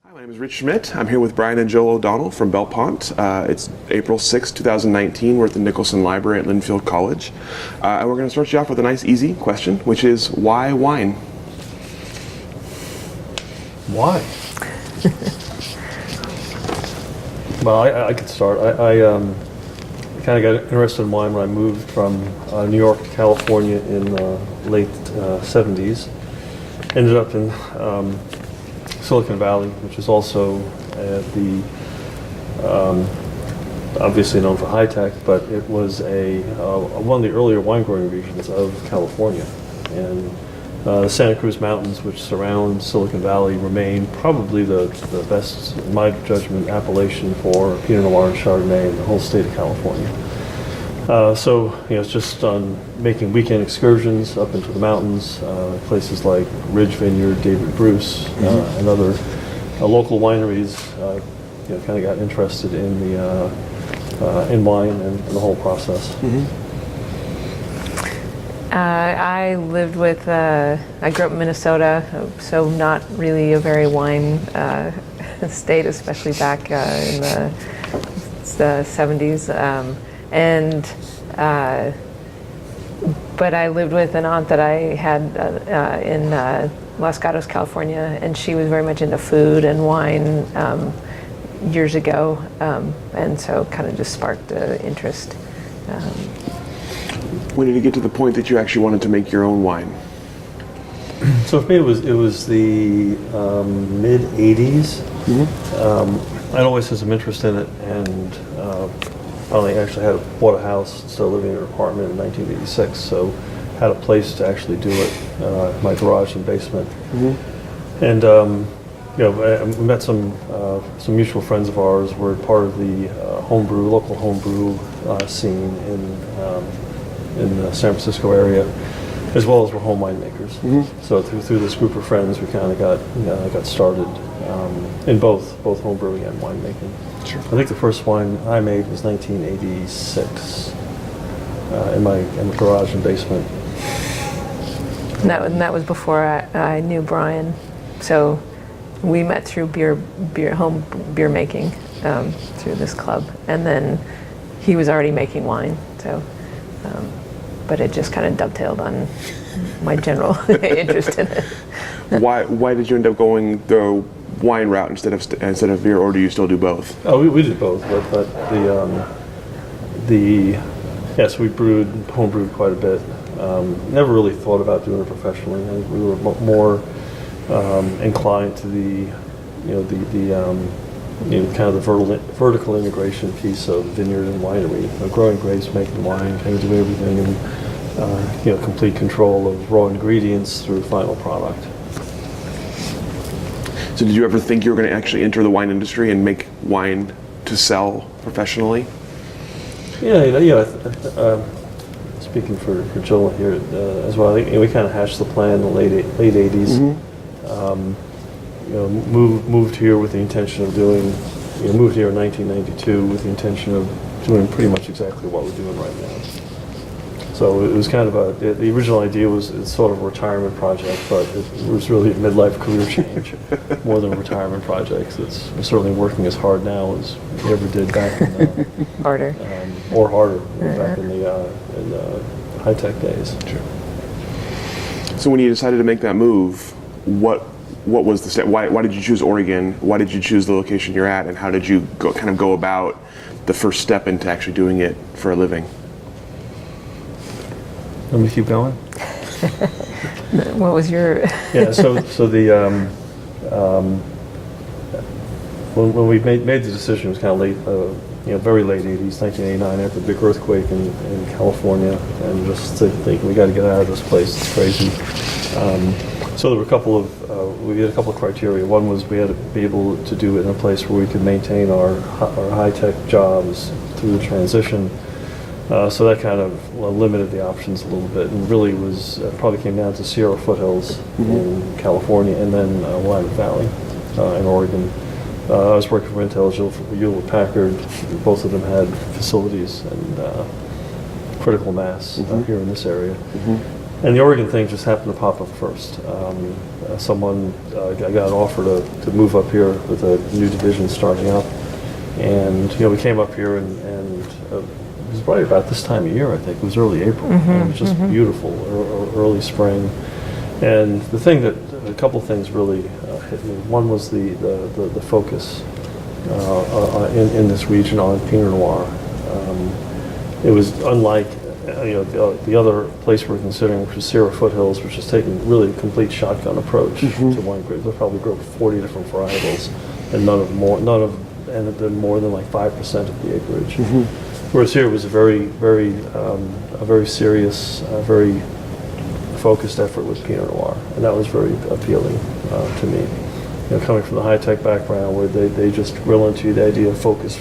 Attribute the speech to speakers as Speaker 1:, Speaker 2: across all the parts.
Speaker 1: Hi, my name is Rich Schmidt. I'm here with Brian and Joel O'Donnell from Belle Pente. It's April 6, 2019. We're at the Nicholson Library at Linfield College. And we're going to start you off with a nice, easy question, which is, why wine?
Speaker 2: Why? Well, I could start. I kind of got interested in wine when I moved from New York to California in the late 70s. Ended up in Silicon Valley, which is also obviously known for high tech, but it was one of the earlier wine growing regions of California. And the Santa Cruz Mountains, which surround Silicon Valley, remain probably the best, in my judgment, appellation for Pinot Noir and Chardonnay in the whole state of California. It's just on making weekend excursions up into the mountains, places like Ridge Vineyard, David Bruce, and other local wineries. Kind of got interested in in wine and the whole process.
Speaker 3: I lived with. I grew up in Minnesota, so not really a very wine state, especially back in the 70s. But I lived with an aunt that I had in Los Gatos, California, and she was very much into food and wine years ago, and so kind of just sparked the interest.
Speaker 1: When did you get to the point that you actually wanted to make your own wine?
Speaker 2: So for me, it was the mid '80s. I'd always had some interest in it, and finally actually bought a house, started living in an apartment in 1986. So had a place to actually do it, my garage and basement. And I met some mutual friends of ours. Were part of the local homebrew scene in the San Francisco area, as well as we're home winemakers. So through this group of friends, we kind of got started in both homebrewing and winemaking.
Speaker 1: Sure.
Speaker 2: I think the first wine I made was 1986 in my garage and basement.
Speaker 3: And that was before I knew Brian, so we met through home beer making through this club, and then he was already making wine. So. But it just kind of dovetailed on my general interest in it.
Speaker 1: Why did you end up going the wine route instead of beer, or do you still do both?
Speaker 2: Oh, we did both, but so we homebrewed quite a bit. Never really thought about doing it professionally. I think we were more inclined to the kind of the vertical integration piece of vineyard and winery, growing grapes, making wine, kind of doing everything, and complete control of raw ingredients through final product.
Speaker 1: So did you ever think you were going to actually enter the wine industry and make wine to sell professionally?
Speaker 2: Yeah. Speaking for Joel here as well, we kind of hashed the plan in the late 80s. Moved here with the intention of moved here in 1992 with the intention of doing pretty much exactly what we're doing right now. So it was kind of the original idea was it's sort of a retirement project, but it was really a midlife career change more than a retirement project. We're certainly working as hard now as we ever did back in the
Speaker 3: Harder.
Speaker 2: Or harder back in the high tech days.
Speaker 1: Sure. So when you decided to make that move, what was the step? Why did you choose Oregon? Why did you choose the location you're at? And how did you go about the first step into actually doing it for a living?
Speaker 2: Let me keep going.
Speaker 3: What was your?
Speaker 2: Yeah. So the when we made the decision, it was kind of late, very late '80s, 1989, after the big earthquake in California, and just thinking we got to get out of this place. It's crazy. So there were we had a couple of criteria. One was we had to be able to do it in a place where we could maintain our high-tech jobs through the transition. So that kind of limited the options a little bit, and really probably came down to Sierra foothills in California, and then Willamette Valley in Oregon. I was working for Intel, Hewlett Packard. Both of them had facilities and critical mass here in this area. And the Oregon thing just happened to pop up first. I got an offer to move up here with a new division starting up. And, we came up here and it was probably about this time of year, I think. It was early April. And it was just beautiful, early spring. And a couple things really hit me. One was the focus in this region on Pinot Noir. It was unlike the other place we're considering, which is Sierra Foothills, which is taking really a complete shotgun approach to wine grapes. They'll probably grow 40 different varietals, and none of more than like 5% of the acreage. Whereas here it was a very serious, very focused effort with Pinot Noir, and that was very appealing to me. Coming from the high-tech background where they just grill into the idea of focus.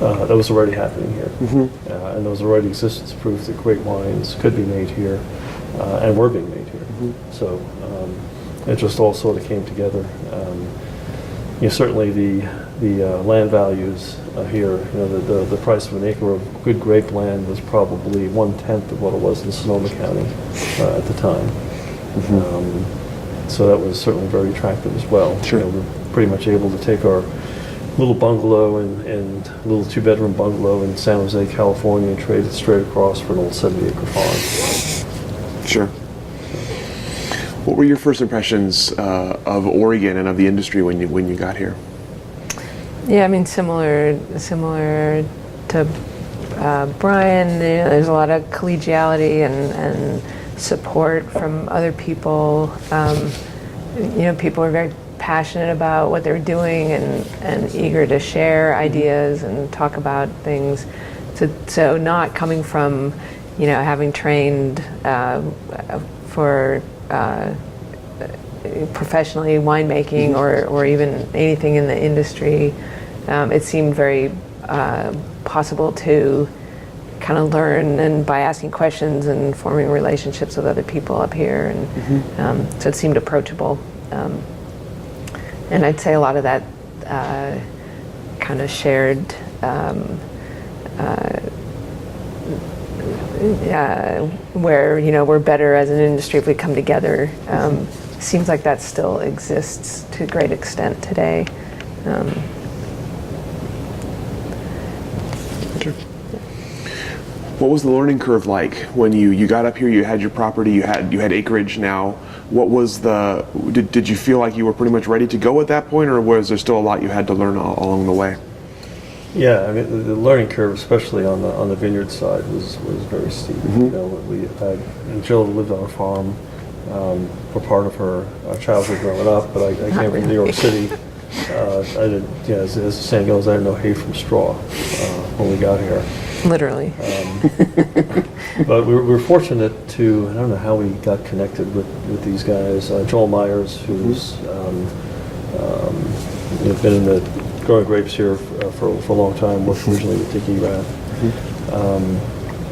Speaker 2: That was already happening here. And there was already existence proof that great wines could be made here and were being made here. So it just all sort of came together. Certainly the land values here, the price of an acre of good grape land was probably 1/10 of what it was in Sonoma County at the time. So that was certainly very attractive as well.
Speaker 1: Sure.
Speaker 2: We're pretty much able to take our little bungalow and little 2-bedroom bungalow in San Jose, California, and trade it straight across for an old 70-acre farm.
Speaker 1: Sure. What were your first impressions of Oregon and of the industry when you got here?
Speaker 3: Yeah, I mean, similar to Brian. There's a lot of collegiality and support from other people. People are very passionate about what they're doing and eager to share ideas and talk about things. So not coming from, having trained for professionally winemaking or even anything in the industry, it seemed very possible to kind of learn and by asking questions and forming relationships with other people up here, and so it seemed approachable. And I'd say a lot of that kind of shared where we're better as an industry if we come together. Seems like that still exists to a great extent today.
Speaker 1: Sure. What was the learning curve like when you got up here? You had your property, you had acreage now. What was did you feel like you were pretty much ready to go at that point, or was there still a lot you had to learn along the way?
Speaker 2: Yeah, I mean the learning curve, especially on the vineyard side, was very steep. We had Jill lived on a farm for part of her childhood growing up, but I came from New York City. I didn't, as the saying goes, I didn't know hay from straw when we got here.
Speaker 3: Literally.
Speaker 2: But we were fortunate to, I don't know how we got connected with these guys. Joel Myers, who's been in the growing grapes here for a long time, worked originally with Dick Erath.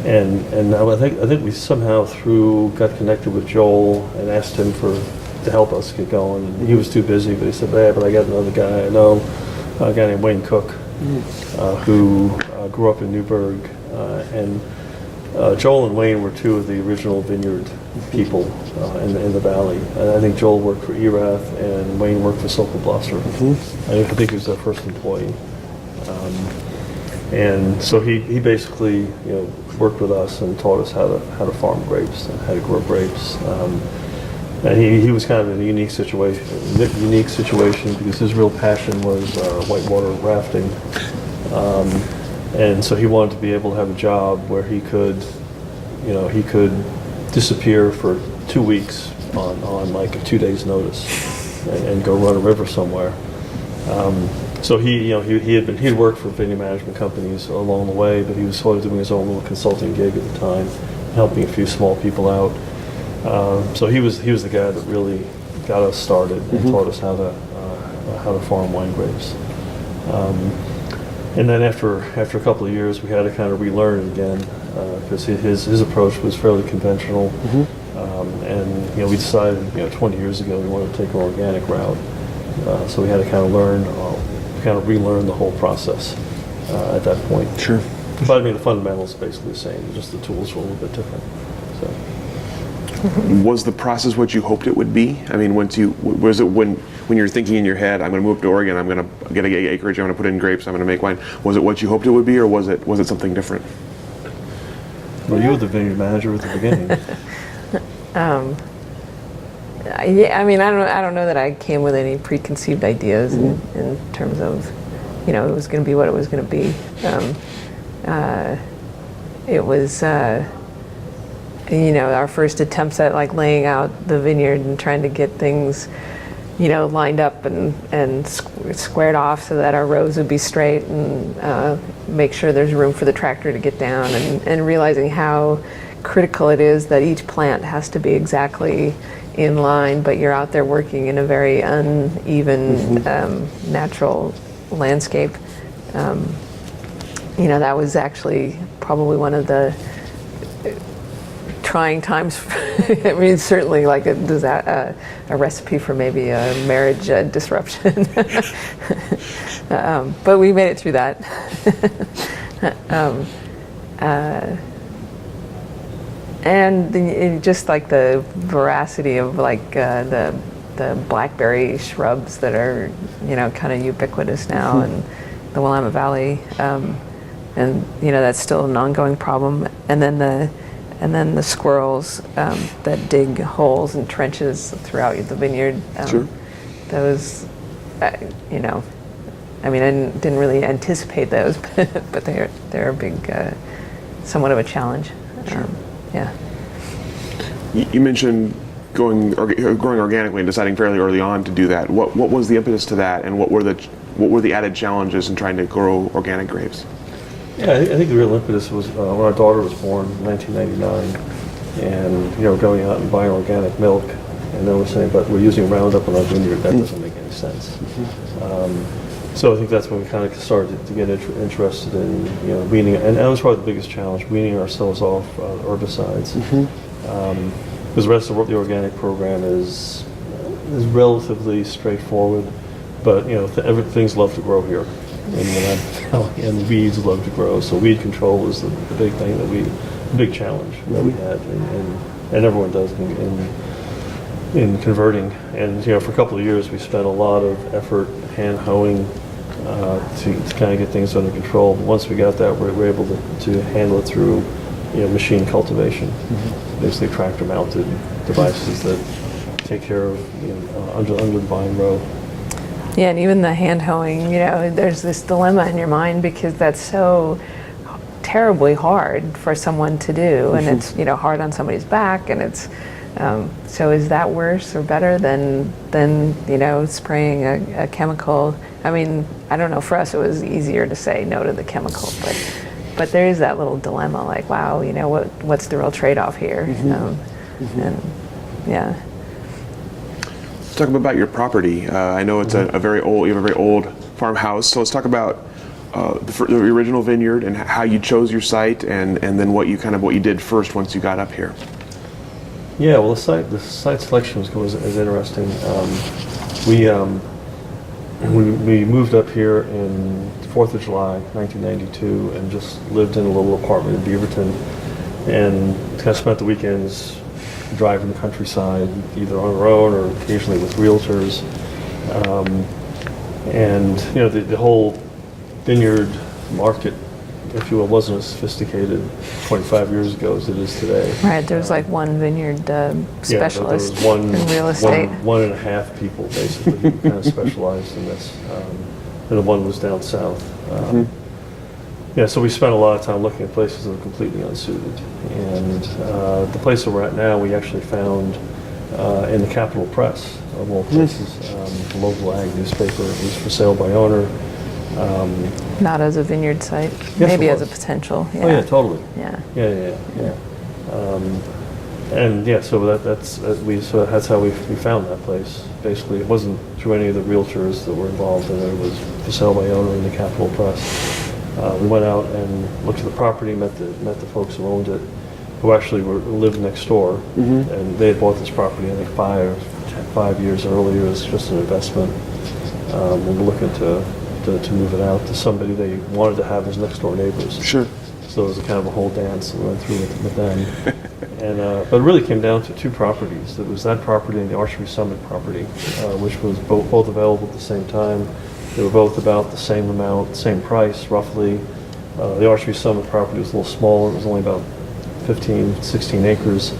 Speaker 2: And I think we somehow got connected with Joel and asked him to help us get going. And he was too busy, but he said, but I got another guy I know, a guy named Wayne Cook, who grew up in Newburgh. And Joel and Wayne were two of the original vineyard people in the valley. And I think Joel worked for Erath and Wayne worked for Silkelblosser. I think he was their first employee. And so he basically worked with us and taught us how to farm grapes and how to grow grapes. And he was kind of in a unique situation because his real passion was whitewater rafting. And so he wanted to be able to have a job where he could disappear for 2 weeks on like a 2 days notice and go run a river somewhere. So he had worked for vineyard management companies along the way, but he was sort of doing his own little consulting gig at the time, helping a few small people out. So he was the guy that really got us started and taught us how to farm wine grapes. And then after a couple of years, we had to kind of relearn again because his approach was fairly conventional. And we decided 20 years ago we wanted to take an organic route. So we had to kind of relearn the whole process at that point.
Speaker 1: Sure.
Speaker 2: But I mean the fundamentals are basically the same. Just the tools were a little bit different.
Speaker 1: Was the process what you hoped it would be? I mean, was it when you're thinking in your head, I'm going to move to Oregon, I'm going to get a acreage, I'm going to put in grapes, I'm going to make wine. Was it what you hoped it would be, or was it something different?
Speaker 2: Well, you were the vineyard manager at the beginning.
Speaker 3: Yeah, I mean, I don't know that I came with any preconceived ideas in terms of, it was going to be what it was going to be. It was, our first attempts at like laying out the vineyard and trying to get things, lined up and squared off so that our rows would be straight and make sure there's room for the tractor to get down, and realizing how critical it is that each plant has to be exactly in line, but you're out there working in a very uneven natural landscape. That was actually probably one of the trying times. I mean, certainly like a recipe for maybe a marriage disruption. But we made it through that. And just like the veracity of like the blackberry shrubs that are kind of ubiquitous now in the Willamette Valley, and that's still an ongoing problem. And then the squirrels that dig holes and trenches throughout the vineyard.
Speaker 1: Sure.
Speaker 3: Those, I mean, I didn't really anticipate those, but they're a big, somewhat of a challenge.
Speaker 1: Sure.
Speaker 3: Yeah.
Speaker 1: You mentioned growing organically and deciding fairly early on to do that. What was the impetus to that, and what were the added challenges in trying to grow organic grapes?
Speaker 2: Yeah, I think the real impetus was when our daughter was born in 1999, and going out and buying organic milk, and then we're saying, but we're using Roundup on our vineyard. That doesn't make any sense. So I think that's when we kind of started to get interested in weaning, and that was probably the biggest challenge, weaning ourselves off herbicides. Because the rest of the organic program is relatively straightforward, but things love to grow here, and the weeds love to grow. So weed control was the big thing the big challenge that we had, and everyone does in converting. And for a couple of years we spent a lot of effort hand hoeing to kind of get things under control. But once we got that, we were able to handle it through machine cultivation, basically tractor mounted devices that take care of under the vine row.
Speaker 3: Yeah, and even the hand hoeing, there's this dilemma in your mind because that's so terribly hard for someone to do, and it's hard on somebody's back, and it's so is that worse or better than spraying a chemical? I mean, I don't know. For us, it was easier to say no to the chemical, but there is that little dilemma, like, wow, what's the real trade-off here? And yeah.
Speaker 1: Let's talk about your property. I know it's you have a very old farmhouse. So let's talk about the original vineyard and how you chose your site, and then what you did first once you got up here.
Speaker 2: Yeah, well, the site selection was interesting. We moved up here in 4th of July, 1992, and just lived in a little apartment in Beaverton, and kind of spent the weekends driving the countryside, either on our own or occasionally with realtors. The whole vineyard market, if you will, wasn't as sophisticated 25 years ago as it is today.
Speaker 3: Right, there was like one vineyard specialist
Speaker 2: there was
Speaker 3: in real estate.
Speaker 2: One and a half people basically who kind of specialized in this, and the one was down south. So we spent a lot of time looking at places that were completely unsuited. And the place that we're at now, we actually found in the Capitol Press, of all places, the local ag newspaper. It was for sale by owner.
Speaker 3: Not as a vineyard site,
Speaker 2: Yes,
Speaker 3: maybe
Speaker 2: it
Speaker 3: as a
Speaker 2: was.
Speaker 3: potential. Yeah.
Speaker 2: Oh yeah, totally.
Speaker 3: Yeah.
Speaker 2: So that's how we found that place. Basically, it wasn't through any of the realtors that were involved in it. It was for sale by owner in the Capitol Press. We went out and looked at the property, met the folks who owned it, who actually lived next door, and they had bought this property I think 5 years earlier as just an investment. We were looking to move it out to somebody they wanted to have as next door neighbors.
Speaker 1: Sure.
Speaker 2: So it was a kind of a whole dance that we went through with them. But it really came down to two properties. It was that property and the Archery Summit property, which was both available at the same time. They were both about the same amount, same price, roughly. The Archery Summit property was a little smaller. It was only about 15, 16 acres,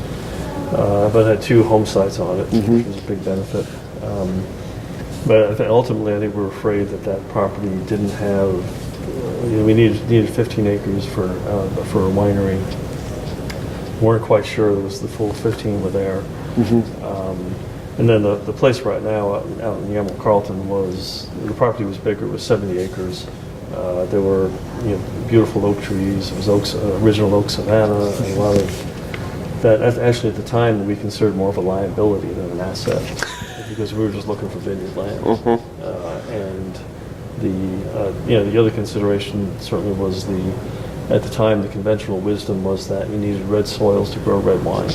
Speaker 2: but it had two home sites on it, which was a big benefit. But ultimately, I think we were afraid that that property didn't have. We needed 15 acres for a winery. Weren't quite sure it was the full 15 were there. And then the place right now out in Yaml Carlton the property was bigger. It was 70 acres. There were beautiful oak trees. It was original oak savanna, and a lot of that. Actually, at the time, we considered more of a liability than an asset because we were just looking for vineyard land. And the other consideration certainly was at the time, the conventional wisdom was that you needed red soils to grow red wine,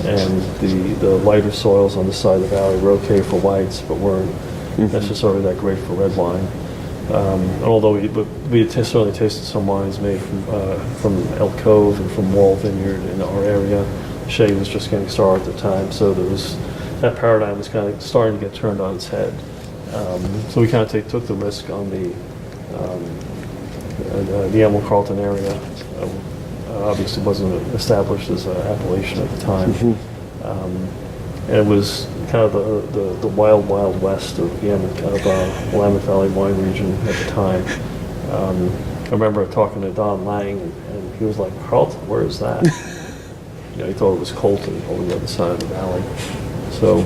Speaker 2: and the lighter soils on the side of the valley were okay for whites, but weren't necessarily that great for red wine. Although we had certainly tasted some wines made from Elk Cove and from Wall Vineyard in our area. Shea was just getting started at the time, so that paradigm was kind of starting to get turned on its head. So we kind of took the risk on the Yaml Carlton area. Obviously wasn't established as an appellation at the time. And it was kind of the wild west of the Willamette Valley wine region at the time. I remember talking to Don Lang, and he was like, "Carlton, where is that?" He thought it was Colton over the other side of the valley. So,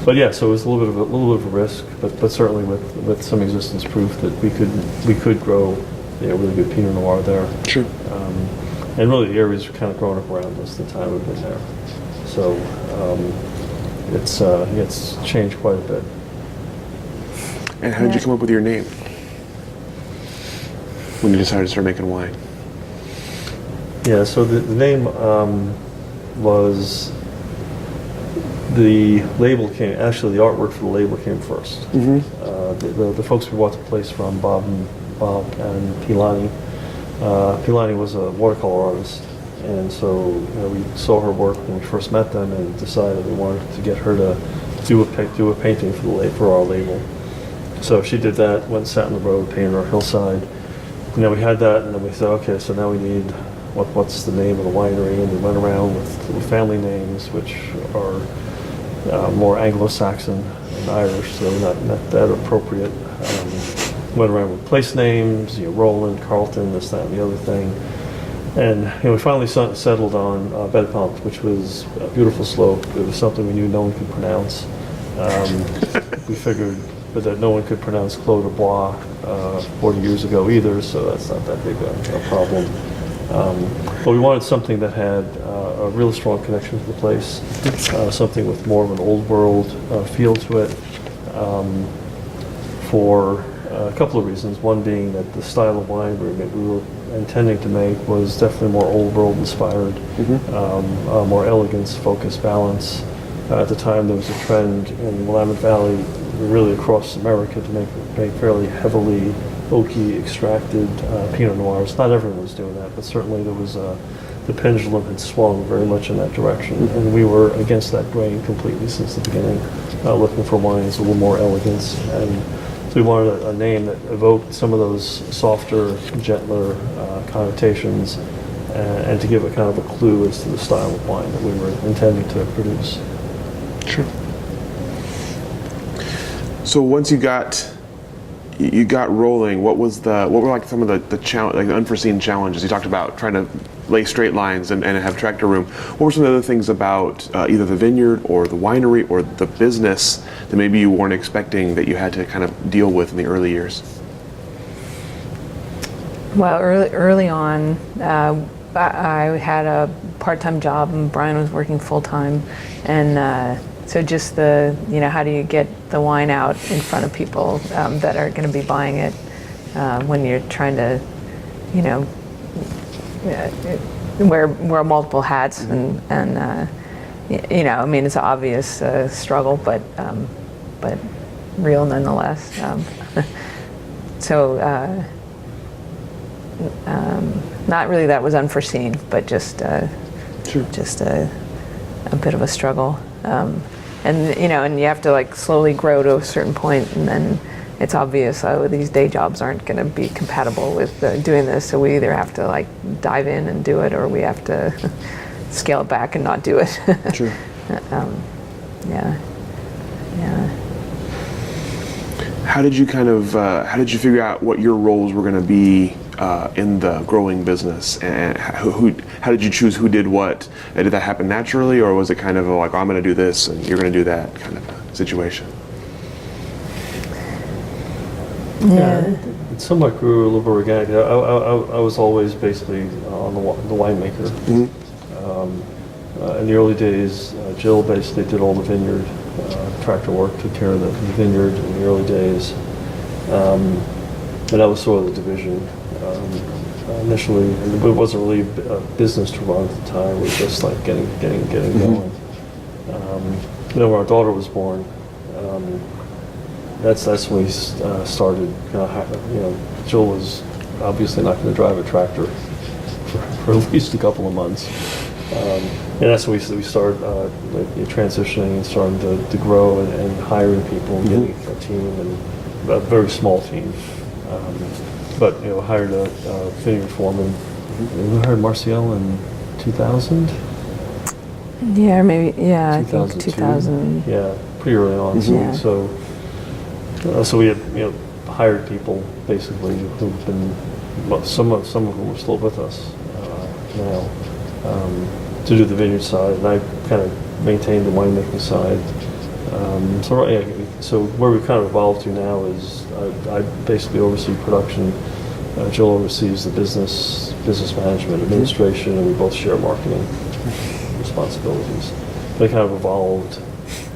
Speaker 2: but yeah, so it was a little bit of a risk, but certainly with some existence proof that we could grow really good Pinot Noir there.
Speaker 1: Sure.
Speaker 2: And really the areas were kind of growing up around us the time we've been there. So it's changed quite a bit.
Speaker 1: And how did you come up with your name when you decided to start making wine?
Speaker 2: Yeah, so the name was, the label came, actually the artwork for the label came first. The folks we bought the place from, Bob and Pilani. Pilani was a watercolor artist, and so we saw her work when we first met them and decided we wanted to get her to do a painting for our label. So she did that, went and sat on the road, painted our hillside. And then we had that, and then we said, okay, so now we need what's the name of the winery, and we went around with family names, which are more Anglo-Saxon and Irish, so not that appropriate. Went around with place names, Roland, Carlton, this, that, and the other thing. And we finally settled on Belle Pente, which was a beautiful slope. It was something we knew no one could pronounce. We figured that no one could pronounce Clos de Bois 40 years ago either, so that's not that big a problem. But we wanted something that had a real strong connection to the place, something with more of an old world feel to it, for a couple of reasons. One being that the style of wine we were intending to make was definitely more old world inspired, more elegance, focus, balance. At the time there was a trend in Willamette Valley, really across America, to make fairly heavily oaky extracted Pinot Noirs. Not everyone was doing that, but certainly there was the pendulum had swung very much in that direction, and we were against that grain completely since the beginning, looking for wines with a little more elegance. And so we wanted a name that evoked some of those softer, gentler connotations, and to give a kind of a clue as to the style of wine that we were intending to produce.
Speaker 1: Sure. So once you got rolling, what were like some of the unforeseen challenges? You talked about trying to lay straight lines and have tractor room. What were some of the things about either the vineyard or the winery or the business that maybe you weren't expecting that you had to kind of deal with in the early years?
Speaker 3: Well, early on, I had a part-time job and Brian was working full-time, and so just how do you get the wine out in front of people that are going to be buying it when you're trying to, wear multiple hats, and I mean, it's an obvious struggle, but real nonetheless. So not really that was unforeseen, but just
Speaker 1: Sure.
Speaker 3: just a bit of a struggle. And and you have to like slowly grow to a certain point, and then it's obvious these day jobs aren't going to be compatible with doing this. So we either have to like dive in and do it, or we have to scale it back and not do it.
Speaker 1: Sure.
Speaker 3: Yeah.
Speaker 1: How did you how did you figure out what your roles were going to be in the growing business, and how did you choose who did what? And did that happen naturally, or was it kind of like, I'm going to do this and you're going to do that kind of a situation?
Speaker 2: Yeah, it somewhat grew a little bit organic. I was always basically on the winemaker. In the early days, Jill basically did all the vineyard tractor work, took care of the vineyard in the early days, and that was sort of the division initially. And it wasn't really a business to run at the time. It was just like getting going. Then when our daughter was born, that's when we started. Jill was obviously not going to drive a tractor for at least a couple of months. And that's when we started transitioning and starting to grow and hiring people, and getting a team, and a very small team. But hired a vineyard foreman. We hired Marcial in 2000.
Speaker 3: Yeah, maybe. Yeah, I think
Speaker 2: 2002.
Speaker 3: 2000.
Speaker 2: Yeah, pretty early on.
Speaker 3: Yeah.
Speaker 2: So we had hired people basically who've been, some of whom are still with us now, to do the vineyard side, and I kind of maintained the winemaking side. So where we've kind of evolved to now is I basically oversee production. Jill oversees the business management, administration, and we both share marketing responsibilities. They kind of evolved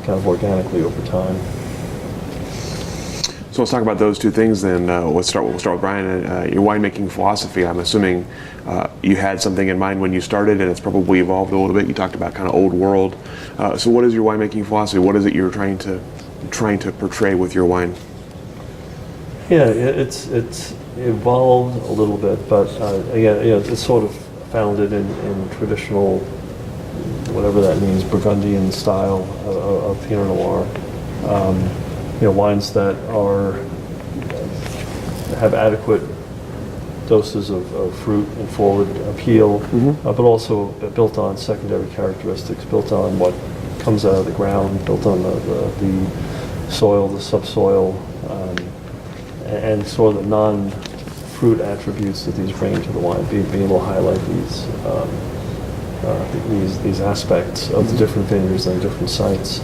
Speaker 2: kind of organically over time.
Speaker 1: So let's talk about those two things then. We'll start with Brian. Your winemaking philosophy, I'm assuming you had something in mind when you started, and it's probably evolved a little bit. You talked about kind of old world. So what is your winemaking philosophy? What is it you're trying to portray with your wine?
Speaker 2: Yeah, it's evolved a little bit, but again, it's sort of founded in traditional, whatever that means, Burgundian style of Pinot Noir. Wines that have adequate doses of fruit and forward appeal, but also built on secondary characteristics, built on what comes out of the ground, built on the soil, the subsoil, and sort of the non-fruit attributes that these bring to the wine, being able to highlight these aspects of the different vineyards and different sites.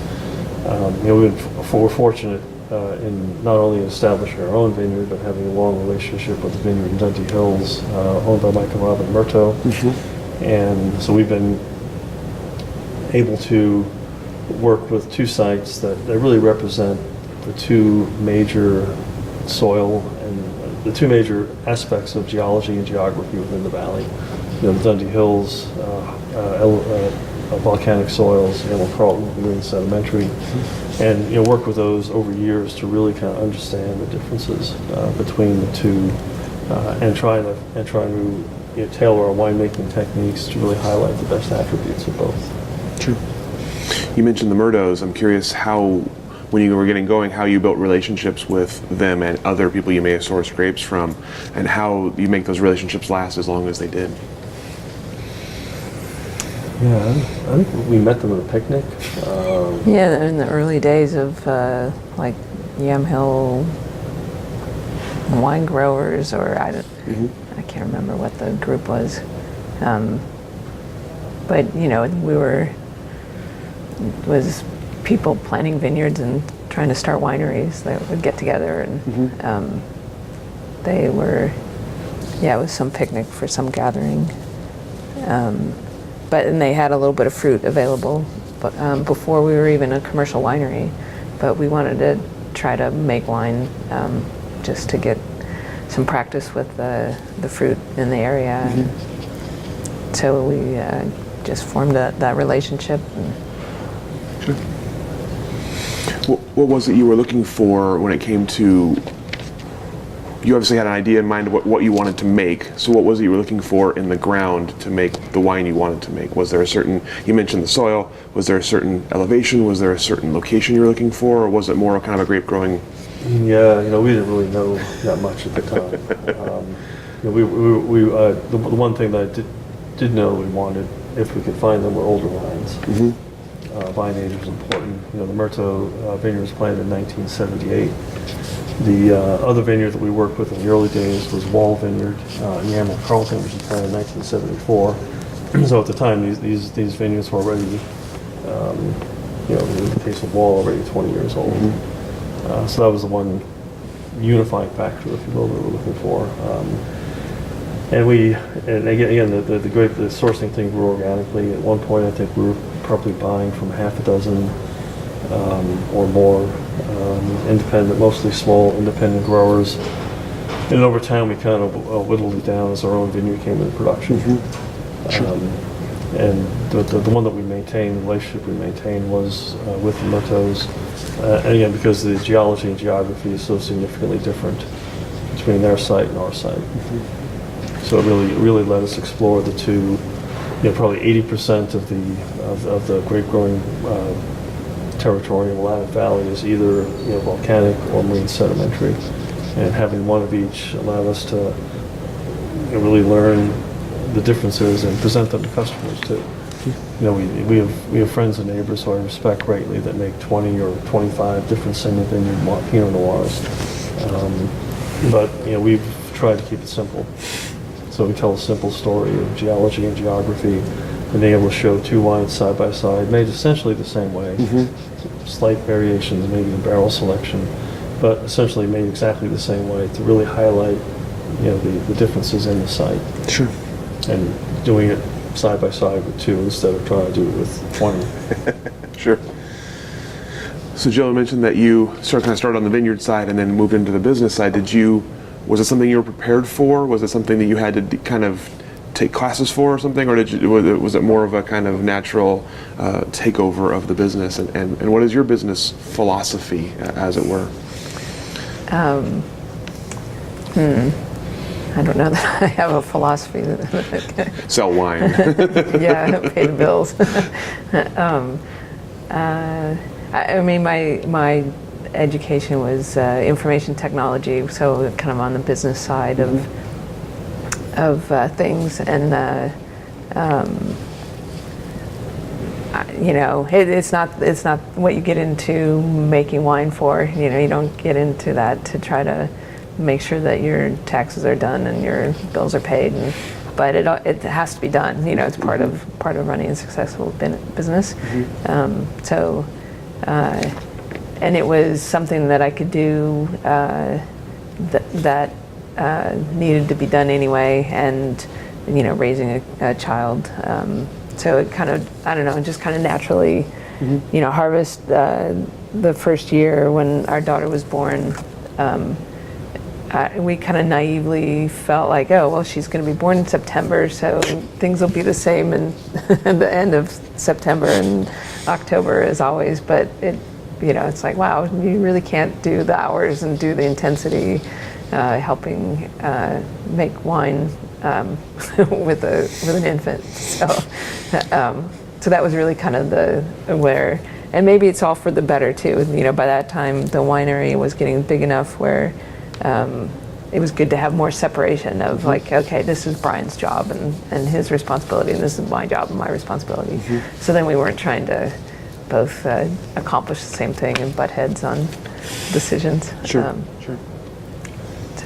Speaker 2: We're fortunate in not only establishing our own vineyard, but having a long relationship with the vineyard in Dundee Hills, owned by Mike and Robin Murto. And so we've been able to work with two sites that really represent the two major soil and the two major aspects of geology and geography within the valley. The Dundee Hills, volcanic soils, Carlton, New England sedimentary, and work with those over years to really kind of understand the differences between the two, and trying to tailor our winemaking techniques to really highlight the best attributes of both.
Speaker 1: True. You mentioned the Murdos. I'm curious how, when you were getting going, how you built relationships with them and other people you may have sourced grapes from, and how you make those relationships last as long as they did.
Speaker 2: Yeah, I think we met them at a picnic.
Speaker 3: Yeah, in the early days of like Yamhill wine growers, or I can't remember what the group was, but was people planting vineyards and trying to start wineries that would get together, and they were, it was some picnic for some gathering. And they had a little bit of fruit available, but before we were even a commercial winery. But we wanted to try to make wine just to get some practice with the fruit in the area. So we just formed that relationship.
Speaker 1: Sure. What was it you were looking for when it came to you obviously had an idea in mind of what you wanted to make. So what was it you were looking for in the ground to make the wine you wanted to make? Was there a certain, you mentioned the soil, was there a certain elevation? Was there a certain location you were looking for? Or was it more kind of a grape growing?
Speaker 2: Yeah, we didn't really know that much at the time. The one thing that I did know we wanted, if we could find them, were older wines. Vine age was important. The Murto vineyard was planted in 1978. The other vineyard that we worked with in the early days was Wall Vineyard in Yamhill, Carlton, which was planted in 1974. So at the time, these vineyards were already, in the case of Wall, already 20 years old. So that was the one unifying factor, if you will, that we were looking for. And again, the sourcing thing grew organically. At one point, I think we were probably buying from half a dozen or more independent, mostly small independent growers. And over time, we kind of whittled it down as our own vineyard came into production. And the one that we maintained, the relationship we maintained, was with the Murtos. And again, because the geology and geography is so significantly different between their site and our site. So it really let us explore the two. Probably 80% of the grape growing territory in the Willamette Valley is either volcanic or marine sedimentary, and having one of each allowed us to really learn the differences and present them to customers too. We have friends and neighbors who I respect greatly that make 20 or 25 different single vineyard Pinot Noirs, but we've tried to keep it simple. So we tell a simple story of geology and geography, and being able to show two wines side by side, made essentially the same way. Slight variations, maybe in barrel selection, but essentially made exactly the same way to really highlight, the differences in the site.
Speaker 1: Sure.
Speaker 2: And doing it side by side with two instead of trying to do it with 20.
Speaker 1: Sure. So Joe mentioned that you started on the vineyard side and then moved into the business side. Was it something you were prepared for? Was it something that you had to kind of take classes for or something? Or was it more of a kind of natural takeover of the business? And what is your business philosophy, as it were?
Speaker 3: I don't know that I have a philosophy.
Speaker 1: Sell wine.
Speaker 3: Yeah, pay the bills. I mean, my education was information technology, so kind of on the business side of things, and it's not what you get into making wine for. You don't get into that to try to make sure that your taxes are done and your bills are paid, but it has to be done. It's part of running a successful business. And it was something that I could do that needed to be done anyway, and raising a child. So it kind of, I don't know, just kind of naturally, harvest the first year when our daughter was born. We kind of naively felt like, oh, well, she's going to be born in September, so things will be the same in the end of September and October as always. But it's like, wow, you really can't do the hours and do the intensity helping make wine with an infant. So that was really kind of where, and maybe it's all for the better too. By that time the winery was getting big enough where it was good to have more separation of like, okay, this is Brian's job and his responsibility, and this is my job and my responsibility. So then we weren't trying to both accomplish the same thing and butt heads on decisions.
Speaker 1: Sure.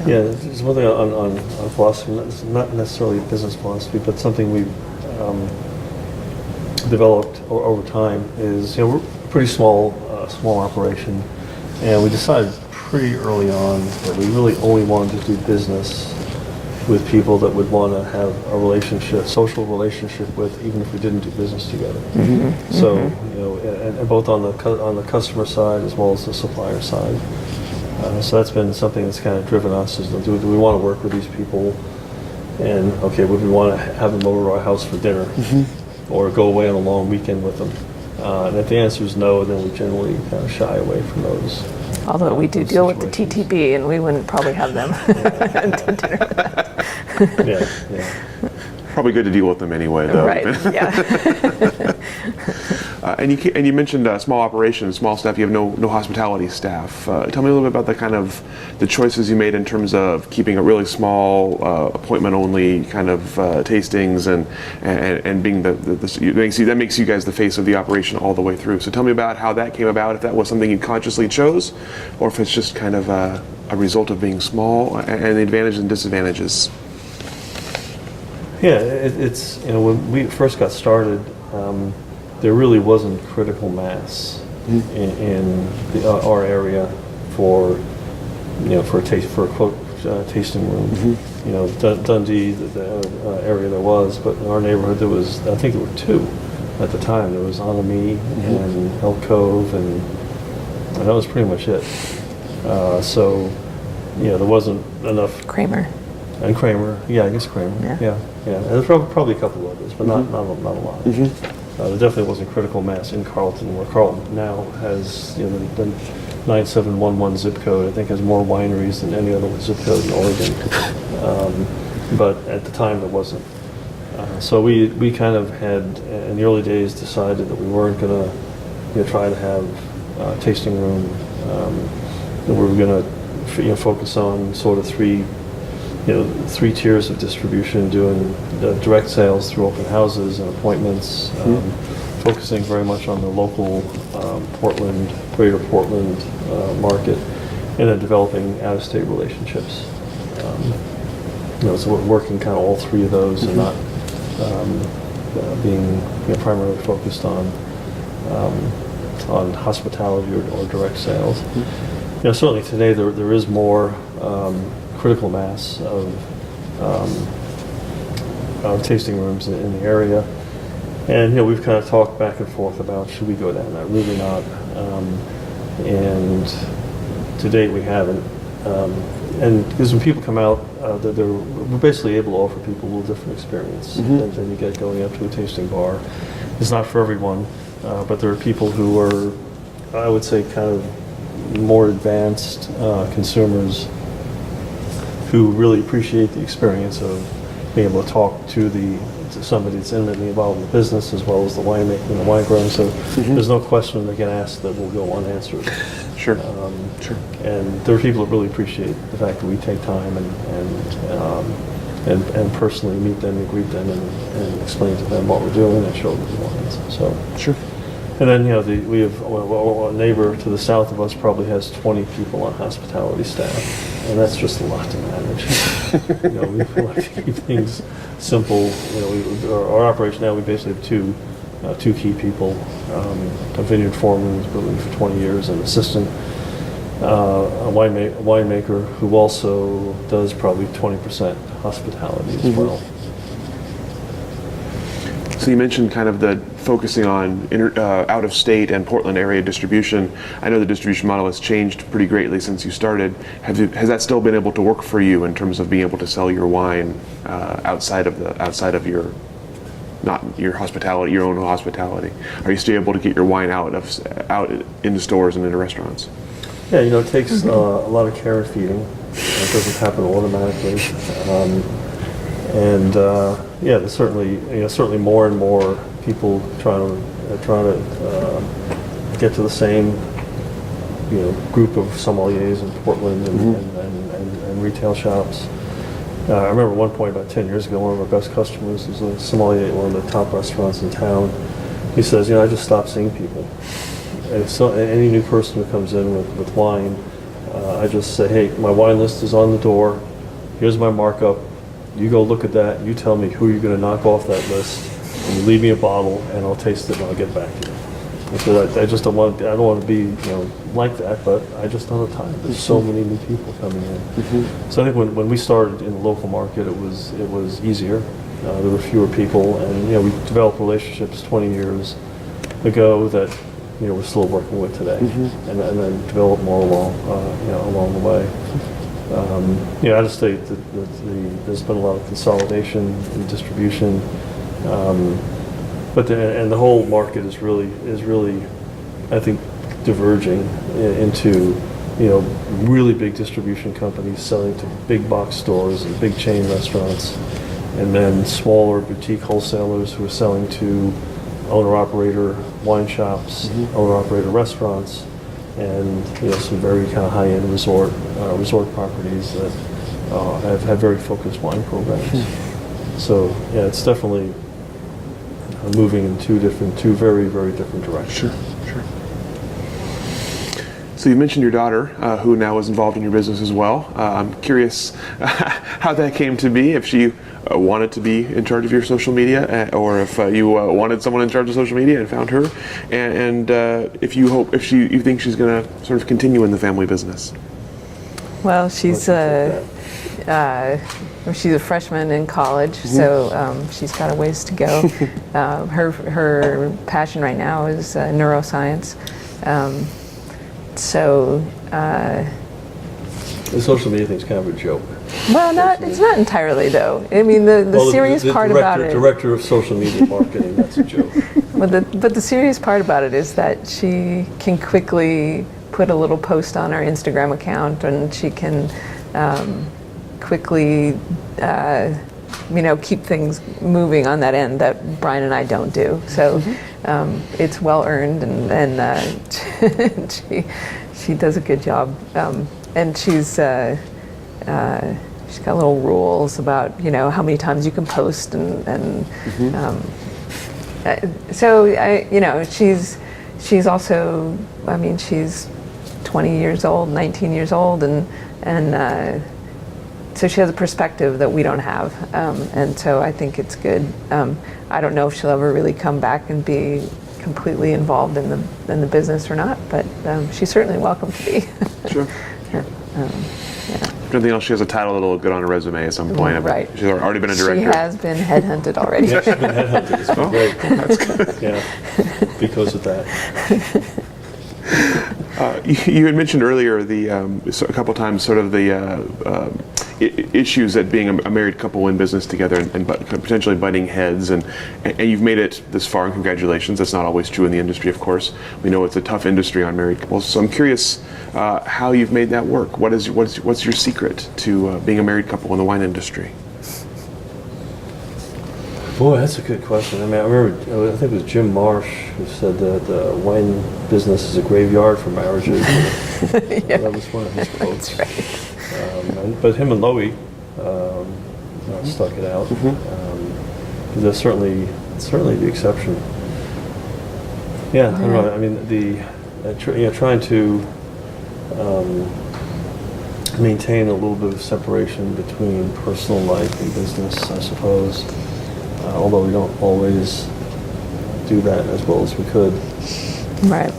Speaker 2: Yeah, there's one thing on philosophy, not necessarily business philosophy, but something we've developed over time is, we're a pretty small operation, and we decided pretty early on that we really only wanted to do business with people that would want to have a social relationship with, even if we didn't do business together. So, and both on the customer side as well as the supplier side. So that's been something that's kind of driven us, is do we want to work with these people, and okay, would we want to have them over to our house for dinner or go away on a long weekend with them? And if the answer is no, then we generally kind of shy away from those.
Speaker 3: Although we do
Speaker 2: those
Speaker 3: deal with the
Speaker 2: situations.
Speaker 3: TTB, and we wouldn't probably have them to dinner with us.
Speaker 2: Yeah.
Speaker 1: Probably good to deal with them anyway, though.
Speaker 3: Right, yeah.
Speaker 1: And you mentioned small operations, small staff. You have no hospitality staff. Tell me a little bit about the choices you made in terms of keeping a really small, appointment only kind of tastings, and being that makes you guys the face of the operation all the way through. So tell me about how that came about. If that was something you consciously chose, or if it's just kind of a result of being small, and the advantages and disadvantages.
Speaker 2: Yeah, it's, when we first got started, there really wasn't critical mass in our area for a quote tasting room. Dundee, the area there was, but in our neighborhood there was, I think there were two at the time. There was Anami and Elk Cove, and that was pretty much it. So there wasn't enough.
Speaker 3: Kramer.
Speaker 2: And Kramer, I guess Kramer. Yeah. And there's probably a couple of others, but not a lot. There definitely wasn't critical mass in Carlton, where Carlton now has the 9711 zip code. I think has more wineries than any other zip code in Oregon. But at the time there wasn't. So we kind of had, in the early days, decided that we weren't going to try to have a tasting room. That we were going to focus on sort of three tiers of distribution, doing direct sales through open houses and appointments, focusing very much on the local greater Portland market, and then developing out-of-state relationships. So we're working kind of all three of those, and not being primarily focused on hospitality or direct sales. Certainly today there is more critical mass of tasting rooms in the area, and we've kind of talked back and forth about, should we go down that route or not, and to date we haven't, and because when people come out, we're basically able to offer people a little different experience than you get going up to a tasting bar. It's not for everyone, but there are people who are, I would say, kind of more advanced consumers who really appreciate the experience of being able to talk to somebody that's intimately involved in the business, as well as the winemaking and the wine growing. So there's no question they get asked that will go unanswered.
Speaker 1: Sure.
Speaker 2: Sure. And there are people that really appreciate the fact that we take time and personally meet them and greet them and explain to them what we're doing and show them the wines. So
Speaker 1: Sure.
Speaker 2: And then we have a neighbor to the south of us probably has 20 people on hospitality staff, and that's just a lot to manage. We like to keep things simple. Our operation now, we basically have two key people: a vineyard foreman who's been with me for 20 years, an assistant, a winemaker who also does probably 20% hospitality as well.
Speaker 1: So you mentioned kind of the focusing on out-of-state and Portland area distribution. I know the distribution model has changed pretty greatly since you started. Has that still been able to work for you in terms of being able to sell your wine outside of your hospitality, your own hospitality? Are you still able to get your wine out into stores and into restaurants?
Speaker 2: Yeah, it takes a lot of care and feeding. It doesn't happen automatically. There's certainly more and more people trying to get to the same group of sommeliers in Portland and retail shops. I remember at one point about 10 years ago, one of our best customers was a sommelier at one of the top restaurants in town. He says, I just stopped seeing people. And so any new person who comes in with wine, I just say, hey, my wine list is on the door. Here's my markup. You go look at that. You tell me who you're going to knock off that list, and you leave me a bottle, and I'll taste it, and I'll get back to you. Because I just don't want to be like that, but I just don't have time. There's so many new people coming in. So I think when we started in the local market, it was easier. There were fewer people, and we developed relationships 20 years ago that we're still working with today, and then develop more along the way. Out of state, there's been a lot of consolidation in distribution, but the whole market is really, I think, diverging into really big distribution companies selling to big box stores and big chain restaurants, and then smaller boutique wholesalers who are selling to owner-operator wine shops, owner-operator restaurants, and some very kind of high-end resort properties that have very focused wine programs. So yeah, it's definitely moving in two very, very different directions.
Speaker 1: Sure. So you mentioned your daughter, who now is involved in your business as well. I'm curious how that came to be, if she wanted to be in charge of your social media, or if you wanted someone in charge of social media and found her, and if you think she's going to sort of continue in the family business.
Speaker 3: Well, she's a freshman in college, so she's got a ways to go. Her passion right now is neuroscience.
Speaker 2: The social media thing's kind of a joke.
Speaker 3: Well, it's not entirely though. I mean, the serious part about it.
Speaker 2: Director of social media marketing, that's a joke.
Speaker 3: But the serious part about it is that she can quickly put a little post on our Instagram account, and she can quickly, keep things moving on that end that Brian and I don't do. So it's well earned, and she does a good job. And she's got little rules about how many times you can post, she's also, she's 20 years old, 19 years old, and so she has a perspective that we don't have, and so I think it's good. I don't know if she'll ever really come back and be completely involved in the business or not, but she's certainly welcome to be.
Speaker 1: Sure. If nothing else, she has a title that'll look good on her resume at some point.
Speaker 3: Right.
Speaker 1: She's already been a director.
Speaker 3: She has been headhunted already.
Speaker 2: Yeah, she's been headhunted. It's been great.
Speaker 1: That's good.
Speaker 2: Yeah, because of that.
Speaker 1: You had mentioned earlier a couple times sort of the issues that being a married couple in business together and potentially butting heads, and you've made it this far, and congratulations. That's not always true in the industry, of course. We know it's a tough industry on married couples, so I'm curious how you've made that work. What's your secret to being a married couple in the wine industry?
Speaker 2: Boy, that's a good question. I remember, I think it was Jim Marsh who said that the wine business is a graveyard for marriages.
Speaker 3: Yeah.
Speaker 2: That was one of his quotes.
Speaker 3: That's right.
Speaker 2: But him and Loie stuck it out. That's certainly the exception. Yeah, I don't know. Trying to maintain a little bit of separation between personal life and business, I suppose. Although we don't always do that as well as we could.
Speaker 3: Right.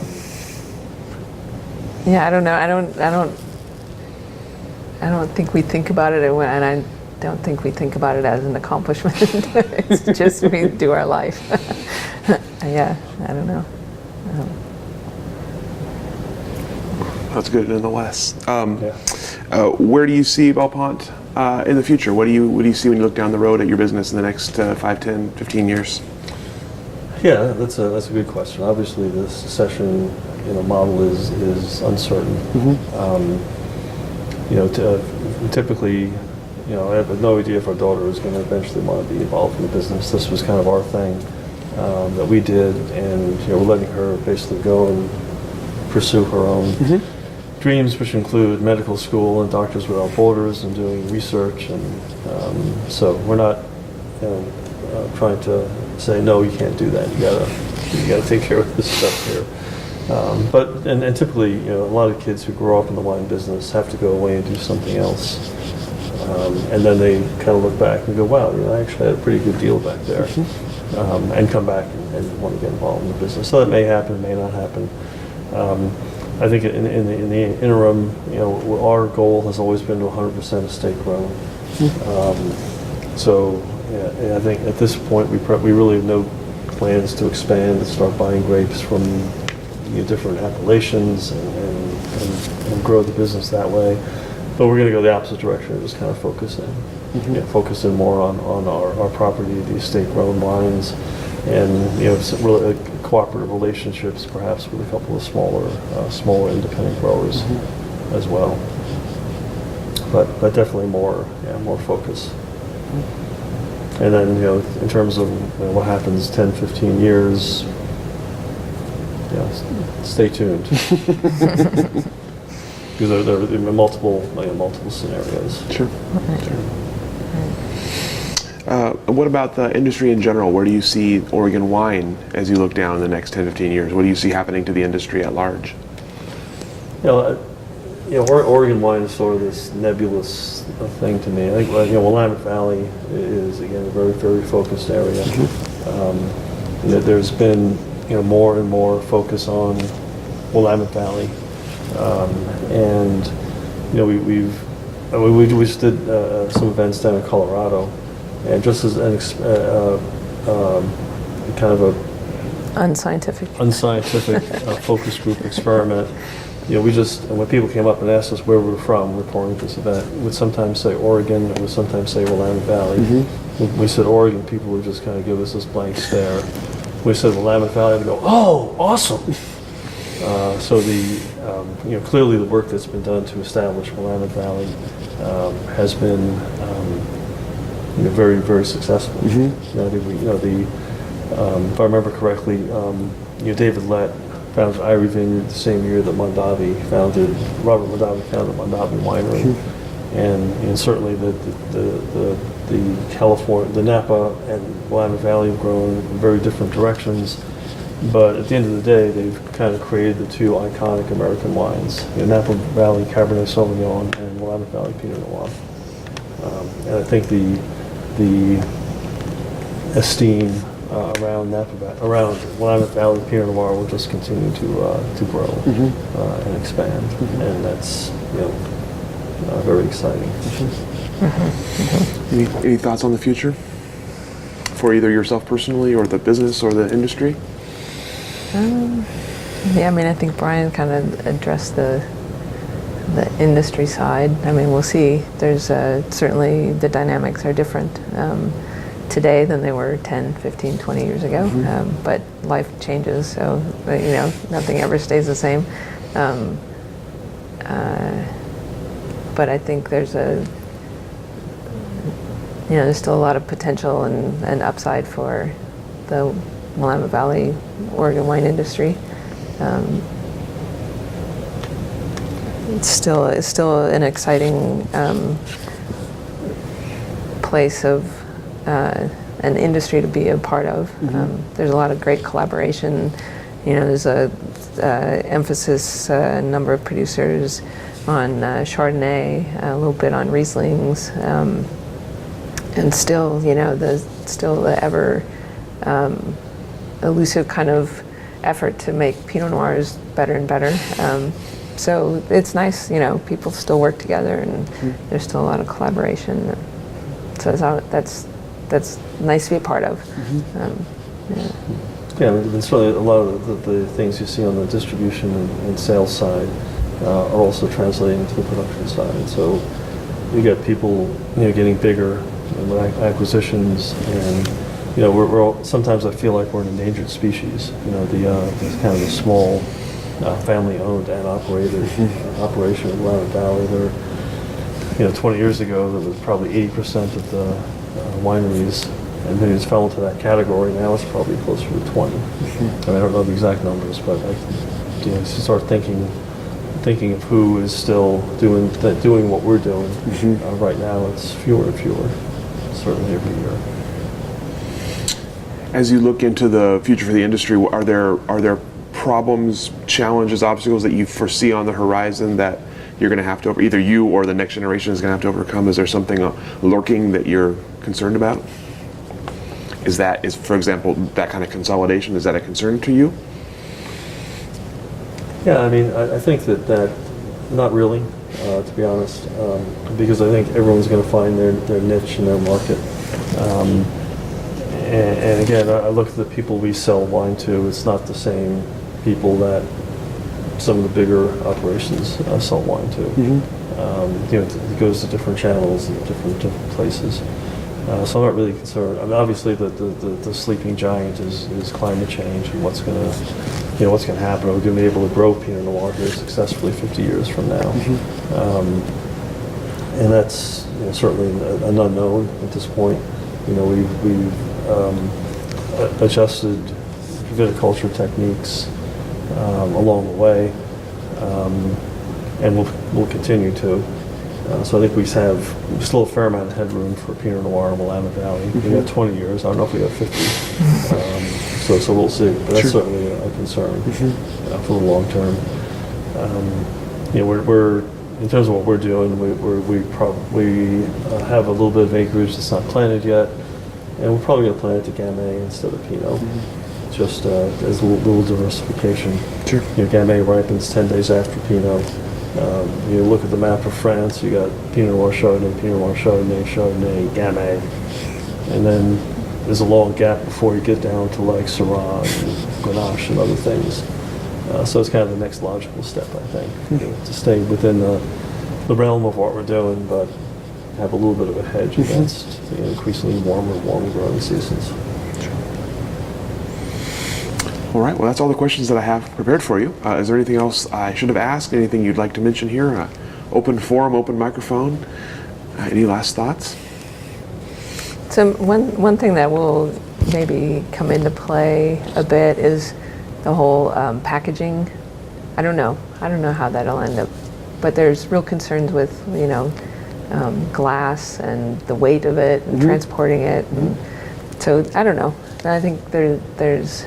Speaker 3: Yeah, I don't know. I don't think we think about it, and I don't think we think about it as an accomplishment. It's just we do our life. Yeah, I don't know.
Speaker 1: That's good nonetheless. Where do you see Belle Pente in the future? What do you see when you look down the road at your business in the next 5, 10, 15 years?
Speaker 2: Yeah, that's a good question. Obviously, the succession model is uncertain. Typically, I have no idea if our daughter is going to eventually want to be involved in the business. This was kind of our thing that we did, and we're letting her basically go and pursue her own dreams, which include medical school and Doctors Without Borders and doing research, and so we're not trying to say no, you can't do that. You gotta take care of this stuff here. But typically, a lot of kids who grow up in the wine business have to go away and do something else, and then they kind of look back and go, wow, I actually had a pretty good deal back there, and come back and want to get involved in the business. So that may happen, may not happen. I think in the interim, our goal has always been to 100% estate grown. So I think at this point we really have no plans to expand and start buying grapes from different appellations and grow the business that way. But we're going to go the opposite direction and just kind of focus in more on our property, the estate grown wines, and some really cooperative relationships, perhaps with a couple of smaller independent growers. as well. But definitely more focus. And then, in terms of what happens 10, 15 years, stay tuned. Because there are multiple scenarios.
Speaker 1: Sure. What about the industry in general? Where do you see Oregon wine as you look down in the next 10, 15 years? What do you see happening to the industry at large?
Speaker 2: Oregon wine is sort of this nebulous thing to me. I think, Willamette Valley is, again, a very, very focused area. There's been, more and more focus on Willamette Valley. And, we just did some events down in Colorado. And just as an kind of a
Speaker 3: Unscientific
Speaker 2: focus group experiment, when people came up and asked us where we were from reporting this event, we would sometimes say Oregon, and would sometimes say Willamette Valley. When we said Oregon, people would just kind of give us this blank stare. When we said Willamette Valley, they go, "Oh, awesome!" So clearly the work that's been done to establish Willamette Valley has been very, very successful. If I remember correctly, David Lett founded Irie Vineyard the same year that Robert Mondavi founded Mondavi Winery, and certainly the Napa and Willamette Valley have grown in very different directions. But at the end of the day, they've kind of created the two iconic American wines: Napa Valley Cabernet Sauvignon and Willamette Valley Pinot Noir. And I think the esteem around Willamette Valley Pinot Noir will just continue to grow and expand, and that's very exciting.
Speaker 1: Any thoughts on the future for either yourself personally, or the business, or the industry?
Speaker 3: I think Brian kind of addressed the industry side. We'll see. There's certainly the dynamics are different today than they were 10, 15, 20 years ago. But life changes, so nothing ever stays the same. But I think there's there's still a lot of potential and upside for the Willamette Valley Oregon wine industry. It's still an exciting place of an industry to be a part of. There's a lot of great collaboration. There's a emphasis, a number of producers on Chardonnay, a little bit on Rieslings, and still, the ever elusive kind of effort to make Pinot Noirs better and better. So it's nice, people still work together, and there's still a lot of collaboration. So that's nice to be a part of.
Speaker 2: It's really a lot of the things you see on the distribution and sales side are also translating to the production side. So you get people, getting bigger with acquisitions, and we're all, sometimes I feel like we're an endangered species. The kind of the small family-owned and operated operation in Willamette Valley. There, 20 years ago, there was probably 80% of the wineries and vineyards fell into that category. Now it's probably closer to 20. I don't know the exact numbers, but you start thinking of who is still doing what we're doing. Right now, it's fewer and fewer, certainly every year.
Speaker 1: As you look into the future for the industry, are there problems, challenges, obstacles that you foresee on the horizon that you're going to have to either you or the next generation is going to have to overcome? Is there something lurking that you're concerned about? Is for example, that kind of consolidation, is that a concern to you?
Speaker 2: Yeah, I think that not really, to be honest, because I think everyone's going to find their niche and their market. And again, I look at the people we sell wine to. It's not the same people that some of the bigger operations sell wine to. It goes to different channels and different places. So I'm not really concerned. Obviously, the sleeping giant is climate change and what's going to what's going to happen? Are we going to be able to grow Pinot Noir here successfully 50 years from now? And that's certainly an unknown at this point. We've adjusted viticulture techniques along the way, and we'll continue to. So I think we have still a fair amount of headroom for Pinot Noir in Willamette Valley. We got 20 years. I don't know if we got 50. So we'll see. But that's certainly a concern for the long term. We're in terms of what we're doing, we probably have a little bit of acreage that's not planted yet, and we're probably going to plant it to Gamay instead of Pinot, just as a little diversification.
Speaker 1: Sure.
Speaker 2: Gamay ripens 10 days after Pinot. You look at the map of France, you got Pinot Noir, Chardonnay, Pinot Noir, Chardonnay, Chardonnay, Gamay, and then there's a long gap before you get down to like Syrah and Grenache and other things. So it's kind of the next logical step, I think, to stay within the realm of what we're doing, but have a little bit of a hedge against the increasingly warmer growing seasons.
Speaker 1: All right, well, that's all the questions that I have prepared for you. Is there anything else I should have asked? Anything you'd like to mention here? Open forum, open microphone. Any last thoughts?
Speaker 3: So one thing that will maybe come into play a bit is the whole packaging. I don't know how that'll end up, but there's real concerns with glass and the weight of it and transporting it. And so I don't know. I think there's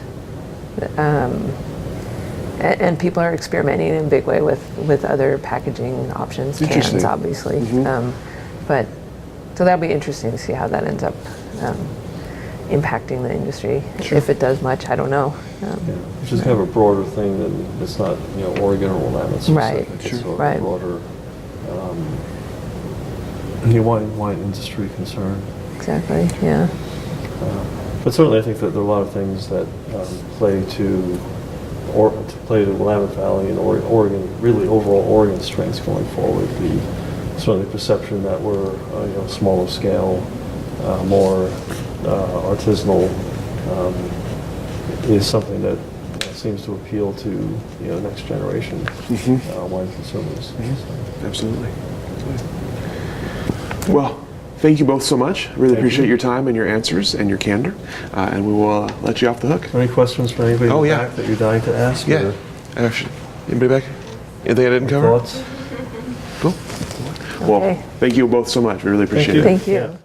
Speaker 3: and people are experimenting in a big way with other packaging options, cans obviously. But so that'll be interesting to see how that ends up impacting the industry. If it does much, I don't know.
Speaker 2: Which is kind of a broader thing than it's not Oregon or Willamette specific.
Speaker 3: Right.
Speaker 2: It's sort of
Speaker 3: Right.
Speaker 2: a broader wine industry concern.
Speaker 3: Exactly. Yeah.
Speaker 2: But certainly, I think that there are a lot of things that play to Willamette Valley and Oregon, really overall Oregon strengths going forward. Certainly the perception that we're smaller scale, more artisanal, is something that seems to appeal to next generation wine consumers. So.
Speaker 1: Absolutely. Well, thank you both so much. Really appreciate your time and your answers and your candor. And we will let you off the hook.
Speaker 2: Any questions for anybody in the back that you're dying to ask?
Speaker 1: Yeah. Actually, anybody back? Anything I didn't cover?
Speaker 2: Thoughts?
Speaker 1: Cool. Well, thank you both so much. We really appreciate it.
Speaker 3: Thank you.